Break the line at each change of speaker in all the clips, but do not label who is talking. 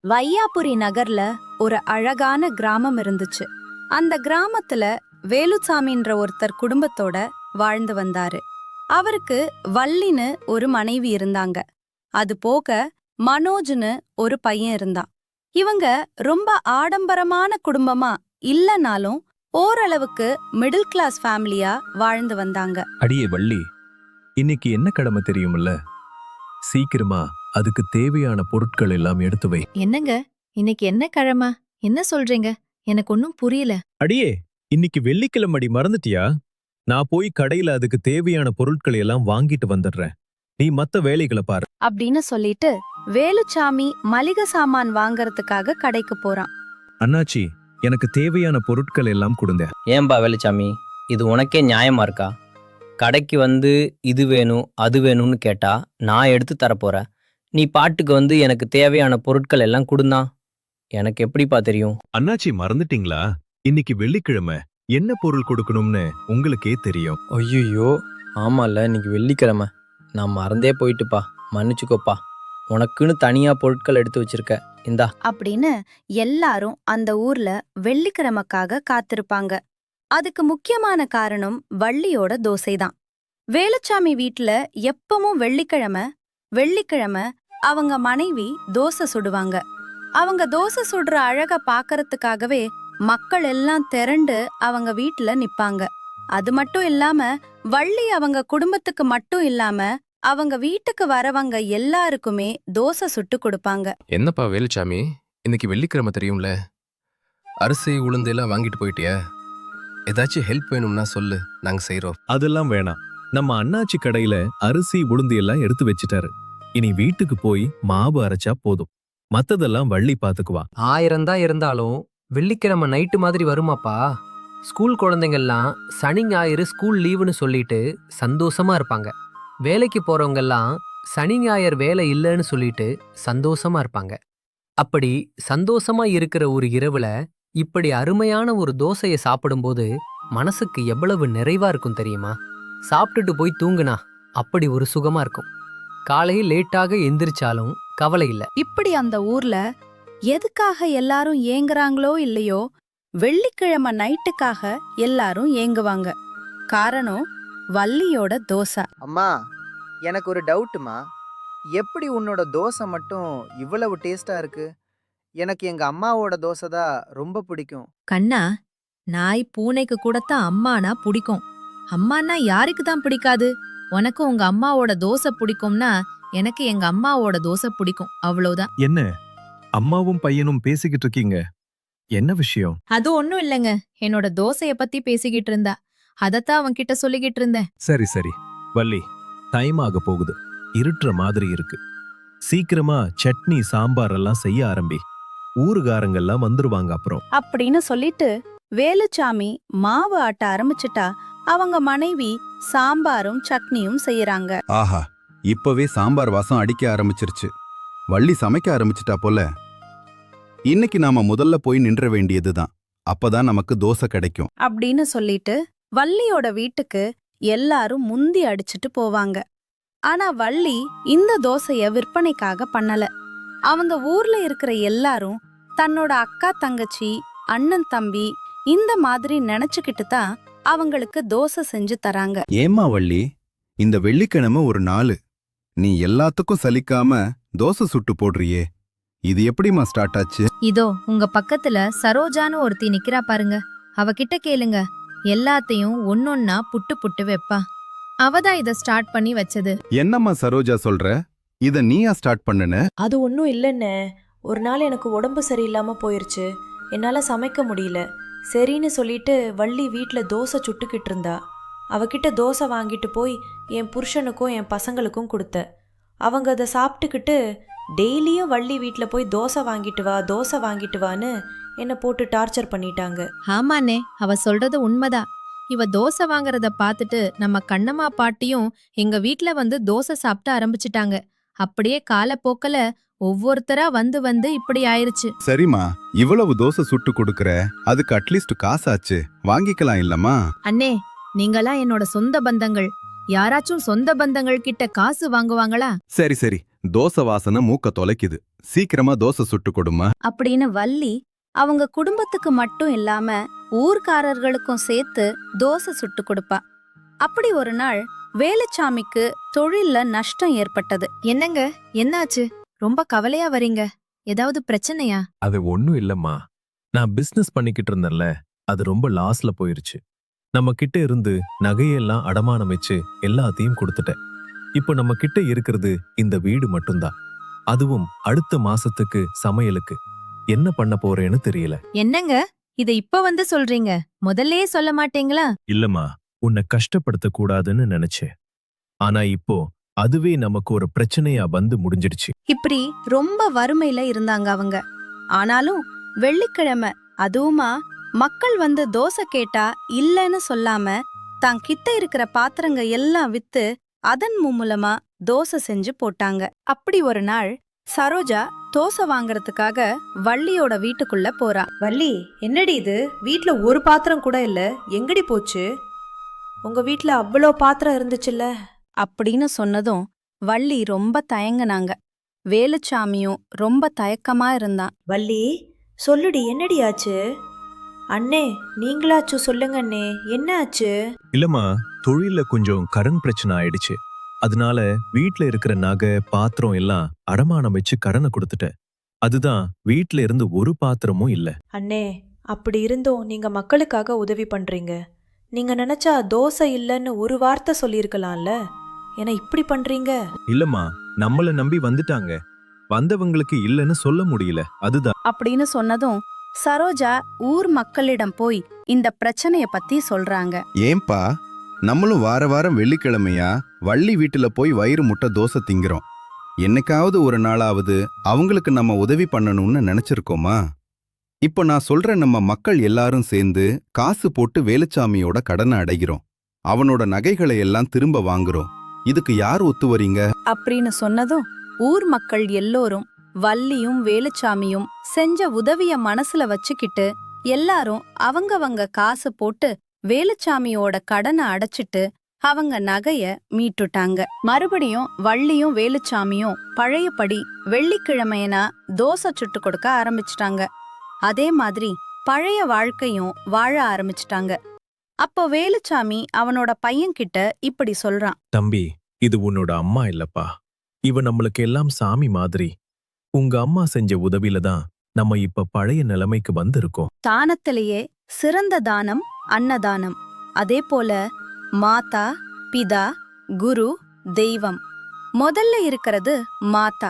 வையாபுரி நகர்ல ஒரு அழகான கிராமம் இருந்துச்சு. அந்த கிராமத்துல வேலுசாமின்ற ஒருத்தர் குடும்பத்தோட வாழ்ந்து வந்தாரு. அவருக்கு வள்ளின்னு ஒரு மனைவி இருந்தாங்க. அது போக மனோஜ்னு ஒரு பையன் இருந்தான். இவங்க ரொம்ப ஆடம்பரமான குடும்பமா இல்லனாலும் ஓரளவுக்கு மிடில் கிளாஸ் ஃபேமிலியா வாழ்ந்து வந்தாங்க.
அடியே வள்ளி, இன்னைக்கு என்ன கடமை தெரியுமில்ல? சீக்கிரமா அதுக்கு தேவையான பொருட்கள் எல்லாம் எடுத்து வை.
என்னங்க, இன்னைக்கு என்ன கிழமை? என்ன சொல்றீங்க? எனக்கு ஒன்னும் புரியல.
அடியே, இன்னைக்கு வெள்ளிக்கிழமடி, மறந்துட்டியா? நான் போய் கடையில அதுக்கு தேவையான பொருட்களை எல்லாம் வாங்கிட்டு வந்துடுறேன். நீ மத்த வேலைகளை பாரு
அப்படின்னு சொல்லிட்டு வேலுச்சாமி மளிகை சாமான் வாங்கறதுக்காக கடைக்கு போறான்.
அண்ணாச்சி, எனக்கு தேவையான பொருட்கள் எல்லாம் கொடுங்க.
ஏன்பா வேலுச்சாமி, இது உனக்கே நியாயமா இருக்கா? கடைக்கு வந்து இது வேணும் அது வேணும்னு கேட்டா நான் எடுத்து தரப்போறேன். நீ பாட்டுக்கு வந்து எனக்கு தேவையான பொருட்கள் எல்லாம் கொடுந்தா எனக்கு எப்படிப்பா தெரியும்?
அண்ணாச்சி, மறந்துட்டீங்களா? இன்னைக்கு வெள்ளிக்கிழமை, என்ன பொருள் கொடுக்கணும்னு உங்களுக்கே தெரியும்.
ஐயோ, ஆமால, இன்னைக்கு வெள்ளிக்கிழமை. நான் மறந்தே போயிட்டுப்பா, மன்னிச்சுக்கோப்பா. உனக்குன்னு தனியா பொருட்கள் எடுத்து வச்சிருக்க, இந்தா.
அப்படின்னு எல்லாரும் அந்த ஊர்ல வெள்ளிக்கிழமைக்காக காத்திருப்பாங்க. அதுக்கு முக்கியமான காரணம் வள்ளியோட தோசைதான். வேலுச்சாமி வீட்ல எப்பவும் வெள்ளிக்கிழமை அவங்க மனைவி தோசை சுடுவாங்க. அவங்க தோசை சுடுற அழக பாக்கறதுக்காகவே மக்கள் எல்லாம் திரண்டு அவங்க வீட்ல நிப்பாங்க. அது மட்டும் இல்லாம வள்ளி அவங்க குடும்பத்துக்கு மட்டும் இல்லாம அவங்க வீட்டுக்கு வரவங்க எல்லாருக்குமே தோசை சுட்டு கொடுப்பாங்க.
என்னப்பா வேலுச்சாமி, இன்னைக்கு வெள்ளிக்கிழமை தெரியும்ல? அரிசி உளுந்து எல்லாம் வாங்கிட்டு போயிட்டியா? ஏதாச்சும் ஹெல்ப் வேணும்னா சொல்லு, நாங்க செய்றோம்.
அதெல்லாம் வேணாம். நம்ம அண்ணாச்சி கடையில அரிசி உளுந்து எல்லாம் எடுத்து வச்சிட்டாரு. இனி வீட்டுக்கு போய் மாவு அரைச்சா போதும். மத்ததெல்லாம் வள்ளி பாத்துக்குவா.
1000 தான் இருந்தாலும் வெள்ளிக்கிழமை நைட்டு மாதிரி வருமாப்பா? ஸ்கூல் குழந்தைங்கள்லாம் சனி ஞாயிறு ஸ்கூல் லீவுன்னு சொல்லிட்டு சந்தோஷமா இருப்பாங்க. வேலைக்கு போறவங்கெல்லாம் சனி ஞாயிறு வேலை இல்லைன்னு சொல்லிட்டு சந்தோஷமா இருப்பாங்க. அப்படி சந்தோஷமா இருக்கிற ஒரு இரவுல இப்படி அருமையான ஒரு தோசையை சாப்பிடும்போது மனசுக்கு எவ்வளவு நிறைவா இருக்கும் தெரியுமா? சாப்பிட்டுட்டு போய் தூங்குனா அப்படி ஒரு சுகமா இருக்கும். காலையில் லேட்டாக எந்திரிச்சாலும் கவலை இல்ல.
இப்படி அந்த ஊர்ல எதுக்காக எல்லாரும் ஏங்குறாங்களோ இல்லையோ, வெள்ளிக்கிழமை நைட்டுக்காக எல்லாரும் ஏங்குவாங்க. காரணம் வள்ளியோட தோசை.
அம்மா, எனக்கு ஒரு டவுட்டுமா. எப்படி உன்னோட தோசை மட்டும் இவ்வளவு டேஸ்டா இருக்கு? எனக்கு எங்க அம்மாவோட தோசை தான் ரொம்ப பிடிக்கும்.
கண்ணா, நாய் பூனைக்கு கூடத்தான் அம்மானா பிடிக்கும். அம்மானா யாருக்கு தான் பிடிக்காது? உனக்கு உங்க அம்மாவோட தோசை பிடிக்கும்னா எனக்கு எங்க அம்மாவோட தோசை பிடிக்கும், அவ்வளவுதான்.
என்ன அம்மாவும் பையனும் பேசிக்கிட்டு இருக்கீங்க? என்ன விஷயம்?
அது ஒண்ணும் இல்லைங்க, என்னோட தோசைய பத்தி பேசிக்கிட்டு இருந்தா, அதத்தான் அவன்கிட்ட சொல்லிக்கிட்டு இருந்தேன்.
சரி சரி வள்ளி, டைம் ஆக போகுது. இருட்டுற மாதிரி இருக்கு. சீக்கிரமா சட்னி சாம்பார் எல்லாம் செய்ய ஆரம்பி. ஊருகாரங்கெல்லாம் வந்துருவாங்க அப்புறம்.
அப்படின்னு சொல்லிட்டு வேலுச்சாமி மாவு ஆட்ட ஆரம்பிச்சுட்டா அவங்க மனைவி சாம்பாரும் சட்னியும் செய்யறாங்க.
ஆஹா, இப்பவே சாம்பார் வாசம் அடிக்க ஆரம்பிச்சிருச்சு. வள்ளி சமைக்க ஆரம்பிச்சிட்டா போல. இன்னைக்கு நாம முதல்ல போய் நின்ற வேண்டியதுதான். அப்பதான் நமக்கு தோசை கிடைக்கும்
அப்படின்னு சொல்லிட்டு வள்ளியோட வீட்டுக்கு எல்லாரும் முந்தி அடிச்சிட்டு போவாங்க. ஆனா வள்ளி இந்த தோசைய விற்பனைக்காக பண்ணல. அவங்க ஊர்ல இருக்கிற எல்லாரும் தன்னோட அக்கா தங்கச்சி அண்ணன் தம்பி இந்த மாதிரி நினைச்சுக்கிட்டு தான் அவங்களுக்கு தோசை செஞ்சு தராங்க.
ஏம்மா வள்ளி, இந்த வெள்ளிக்கிழமை ஒரு நாள் நீ எல்லாத்துக்கும் சலிக்காம தோசை சுட்டு போடுறியே, இது எப்படிமா ஸ்டார்ட் ஆச்சு?
இதோ உங்க பக்கத்துல சரோஜான்னு ஒருத்தி நிக்கிறா பாருங்க, அவகிட்ட கேளுங்க. எல்லாத்தையும் ஒன்னொன்னா புட்டு புட்டு வைப்பா. அவதான் இத ஸ்டார்ட் பண்ணி வச்சது.
என்னம்மா சரோஜா சொல்ற? இத நீயா ஸ்டார்ட் பண்ணுன?
அது ஒன்றும் இல்லைண்ணே. ஒரு நாள் எனக்கு உடம்பு சரியில்லாமல் போயிருச்சு. என்னால் சமைக்க முடியல. சரின்னு சொல்லிட்டு வள்ளி வீட்டில் தோசை சுட்டுக்கிட்டு இருந்தா. அவகிட்ட தோசை வாங்கிட்டு போய் என் புருஷனுக்கும் என் பசங்களுக்கும் கொடுத்தேன். அவங்க அதை சாப்பிட்டுக்கிட்டு டெய்லியும் வள்ளி வீட்டில் போய் தோசை வாங்கிட்டு வான்னு என்னை போட்டு டார்ச்சர் பண்ணிட்டாங்க.
ஆமாண்ணே, அவ சொல்றது உண்மைதான். இவ தோசை வாங்குறத பாத்துட்டு நம்ம கண்ணம்மா பாட்டியும் எங்க வீட்ல வந்து தோசை சாப்பிட்டு ஆரம்பிச்சிட்டாங்க. அப்படியே காலப்போக்கல ஒவ்வொருத்தரா வந்து இப்படி ஆயிருச்சு.
சரிம்மா, இவ்வளவு தோசை சுட்டு கொடுக்கற, அதுக்கு அட்லீஸ்ட் காசாச்சு வாங்கிக்கலாம் இல்லம்மா?
அண்ணே, நீங்களாம் என்னோட சொந்த பந்தங்கள். யாராச்சும் சொந்த பந்தங்கள் கிட்ட காசு வாங்குவாங்களா?
சரி சரி, தோசை வாசனை மூக்க தொலைக்குது. சீக்கிரமா தோசை சுட்டு கொடுமா.
அப்படின்னு வள்ளி அவங்க குடும்பத்துக்கு மட்டும் இல்லாம ஊர்க்காரர்களுக்கும் சேர்த்து தோசை சுட்டு கொடுப்பா. அப்படி ஒரு நாள் வேலுச்சாமிக்கு தொழில்ல நஷ்டம் ஏற்பட்டது.
என்னங்க, என்னாச்சு? ரொம்ப கவலையா வரீங்க. ஏதாவது பிரச்சனையா?
அது ஒண்ணும் இல்லம்மா. நான் பிசினஸ் பண்ணிக்கிட்டு இருந்தேன்ல, அது ரொம்ப லாஸ்ல போயிருச்சு. நம்ம கிட்ட இருந்து நகையெல்லாம் அடமானம் வச்சு எல்லாத்தையும் கொடுத்துட்டேன். இப்போ நம்ம கிட்ட இருக்கிறது இந்த வீடு மட்டும்தான். அதுவும் அடுத்த மாசத்துக்கு சமையலுக்கு. என்ன பண்ண போறேன்னு தெரியல.
என்னங்க, இத இப்ப வந்து சொல்றீங்க? முதல்லயே சொல்ல மாட்டீங்களா?
இல்லம்மா, உன்னை கஷ்டப்படுத்த கூடாதுன்னு நினைச்சேன். ஆனா இப்போ அதுவே நமக்கு ஒரு பிரச்சனையா வந்து முடிஞ்சிடுச்சு.
இப்படி ரொம்ப வறுமையில இருந்தாங்க அவங்க. ஆனாலும் வெள்ளிக்கிழமை அதுவுமா மக்கள் வந்து தோசை கேட்டா இல்லன்னு சொல்லாம தான் கிட்ட இருக்கிற பாத்திரங்க எல்லாம் வித்து அதன் மூலமா தோசை செஞ்சு போட்டாங்க. அப்படி ஒரு நாள் சரோஜா தோசை வாங்கறதுக்காக வள்ளியோட வீட்டுக்குள்ள போறா.
வள்ளி, என்னடி இது? வீட்ல ஒரு பாத்திரம் கூட இல்ல, எங்கடி போச்சு? உங்க வீட்ல அவ்வளோ பாத்திரம் இருந்துச்சுல்ல?
அப்படின்னு சொன்னதும் வள்ளி ரொம்ப தயங்குனாங்க. வேலுச்சாமியும் ரொம்ப தயக்கமா இருந்தான்.
வள்ளி, சொல்லுடி, என்னடி ஆச்சு? அண்ணே, நீங்களாச்சும் சொல்லுங்க அண்ணே, என்ன ஆச்சு?
இல்லம்மா, தொழில்ல கொஞ்சம் கடன் பிரச்சனை ஆயிடுச்சு. அதனால வீட்ல இருக்கிற நகை பாத்திரம் எல்லாம் அடமானம் வச்சு கடனை கொடுத்துட்டேன். அதுதான் வீட்ல இருந்து ஒரு பாத்திரமும் இல்ல.
அண்ணே, அப்படி இருந்தும் நீங்க மக்களுக்காக உதவி பண்றீங்க. நீங்க நினைச்சா தோசை இல்லைன்னு ஒரு வார்த்தை சொல்லியிருக்கலாம்ல. ஏன்னா இப்படி பண்றீங்க?
இல்லம்மா, நம்மள நம்பி வந்துட்டாங்க. வந்தவங்களுக்கு இல்லன்னு சொல்ல முடியல. அதுதான்.
அப்படின்னு சொன்னதும் சரோஜா ஊர் மக்களிடம் போய் இந்த பிரச்சனைய பத்தி சொல்றாங்க.
ஏன்பா, நம்மளும் வார வாரம் வெள்ளிக்கிழமையா வள்ளி வீட்டுல போய் வயிறு முட்டை தோசை திங்கிறோம். என்னைக்காவது ஒரு நாளாவது அவங்களுக்கு நம்ம உதவி பண்ணணும்னு நினைச்சிருக்கோமா? இப்போ நான் சொல்ற நம்ம மக்கள் எல்லாரும் சேர்ந்து காசு போட்டு வேலுச்சாமியோட கடனை அடைகிறோம். அவனோட நகைகளை எல்லாம் திரும்ப வாங்குறோம். இதுக்கு யார் ஒத்து வரீங்க?
அப்படின்னு சொன்னதும் ஊர் மக்கள் எல்லோரும் வள்ளியும் வேலுச்சாமியும் செஞ்ச உதவிய மனசுல வச்சுக்கிட்டு எல்லாரும் அவங்கவங்க காசு போட்டு வேலுச்சாமியோட கடனை அடைச்சிட்டு அவங்க நகைய மீட்டுட்டாங்க. மறுபடியும் வள்ளியும் வேலுச்சாமியும் பழையபடி வெள்ளிக்கிழமைனா தோசை சுட்டு கொடுக்க ஆரம்பிச்சிட்டாங்க. அதே மாதிரி பழைய வாழ்க்கையும் வாழ ஆரம்பிச்சிட்டாங்க. அப்போ வேலுச்சாமி அவனோட பையன்கிட்ட இப்படி சொல்றான்.
தம்பி, இது உன்னோட அம்மா இல்லப்பா. இவ நம்மளுக்கு எல்லாம் சாமி மாதிரி. உங்க அம்மா செஞ்ச உதவியில தான் நம்ம இப்ப பழைய நிலைமைக்கு வந்திருக்கோம்.
தானத்திலேயே சிறந்த தானம் அன்னதானம். அதே போல மாதா, பிதா, குரு, தெய்வம். முதல்ல இருக்கிறது மாதா.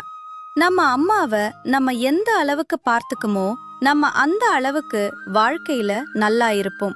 நம்ம அம்மாவை நம்ம எந்த அளவுக்கு பார்த்துக்குமோ நம்ம அந்த அளவுக்கு வாழ்க்கையில நல்லா இருப்போம்.